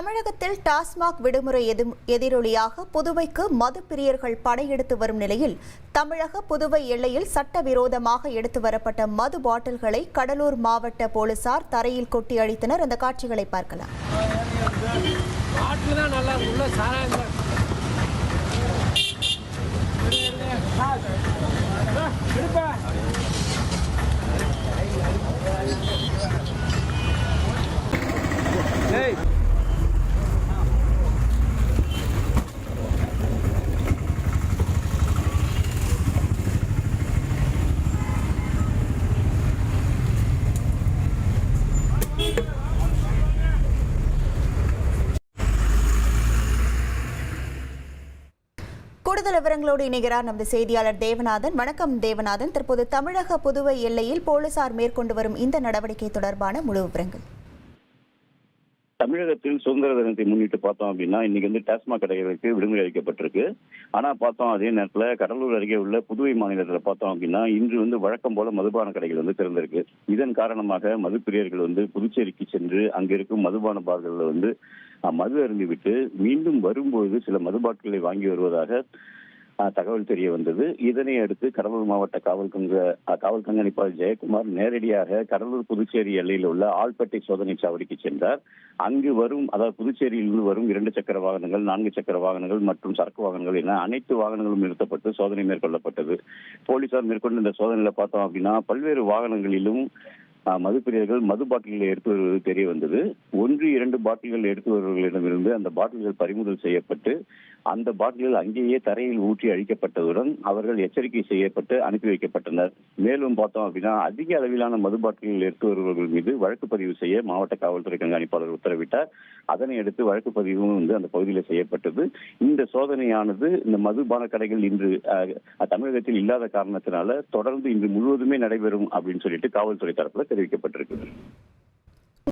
தமிழகத்தில் டாஸ்மாக் விடுமுறை எதிரொலியாக புதுவைக்கு மது பிரியர்கள் படையெடுத்து வரும் நிலையில் தமிழக புதுவை எல்லையில் சட்டவிரோதமாக எடுத்து வரப்பட்ட மது பாட்டில்களை கடலூர் மாவட்ட போலீசார் தரையில் கொட்டி அழித்தனர். அந்த காட்சிகளை பார்க்கலாம். கூடுதல் விவரங்களோடு இணைகிறார் நமது செய்தியாளர் தேவநாதன். வணக்கம் தேவநாதன். தற்போது தமிழக புதுவை எல்லையில் போலீசார் மேற்கொண்டு வரும் இந்த நடவடிக்கை தொடர்பான முழு விவரங்கள். தமிழகத்தில் சுதந்திர தினத்தை முன்னிட்டு பார்த்தோம் அப்படின்னா இன்னைக்கு டாஸ்மாக் கடைகளுக்கு விடுமுறை அளிக்கப்பட்டிருக்கு. ஆனா பார்த்தோம் அதே நேரத்தில் கடலூர் அருகே உள்ள புதுவை மாநிலத்தில் பார்த்தோம் அப்படின்னா இன்று வழக்கம் போல மதுபான கடைகள் திறந்திருக்கு. இதன் காரணமாக மதுப்பிரியர்கள் புதுச்சேரிக்கு சென்று அங்கிருக்கும் மதுபான பார்கள்ல மது அருந்திவிட்டு மீண்டும் வரும்போது சில மதுபாட்டில்களை வாங்கி வருவதாக தகவல் தெரிய வந்தது. இதனை அடுத்து கடலூர் மாவட்ட காவல் கண்காணிப்பாளர் ஜெயக்குமார் நேரடியாக கடலூர் புதுச்சேரி எல்லையில் உள்ள ஆள்பட்டை சோதனை சாவடிக்கு சென்றார். அங்கு புதுச்சேரியிலிருந்து வரும் 2 சக்கர வாகனங்கள், 4 சக்கர வாகனங்கள் மற்றும் சரக்கு வாகனங்கள் என அனைத்து வாகனங்களும் நிறுத்தப்பட்டு சோதனை மேற்கொள்ளப்பட்டது. போலீசார் மேற்கொண்ட இந்த சோதனையில பார்த்தோம் அப்படின்னா பல்வேறு வாகனங்களிலும் மதுப்பிரியர்கள் மது பாட்டில்களை எடுத்து வருவது தெரிய வந்தது. 1-2 பாட்டில்கள் எடுத்து வருவர்களிடமிருந்து அந்த பாட்டில்கள் பறிமுதல் செய்யப்பட்டு அந்த பாட்டில்கள் அங்கேயே தரையில் ஊற்றி அழிக்கப்பட்டதுடன் அவர்கள் எச்சரிக்கை செய்யப்பட்டு அனுப்பி வைக்கப்பட்டனர். மேலும் பார்த்தோம் அப்படின்னா அதிக அளவிலான மது பாட்டில்கள் எடுத்து வருபவர்கள் மீது வழக்கு பதிவு செய்ய மாவட்ட காவல்துறை கண்காணிப்பாளர் உத்தரவிட்டார். அதனை அடுத்து வழக்கு பதிவும் அந்த பகுதியில் செய்யப்பட்டது. இந்த சோதனையானது இந்த மதுபான கடைகள் இன்று தமிழகத்தில் இல்லாத காரணத்தினால தொடர்ந்து இன்று முழுவதுமே நடைபெறும் அப்படின்னு சொல்லிட்டு காவல்துறை தரப்புல தெரிவிக்கப்பட்டிருக்கு.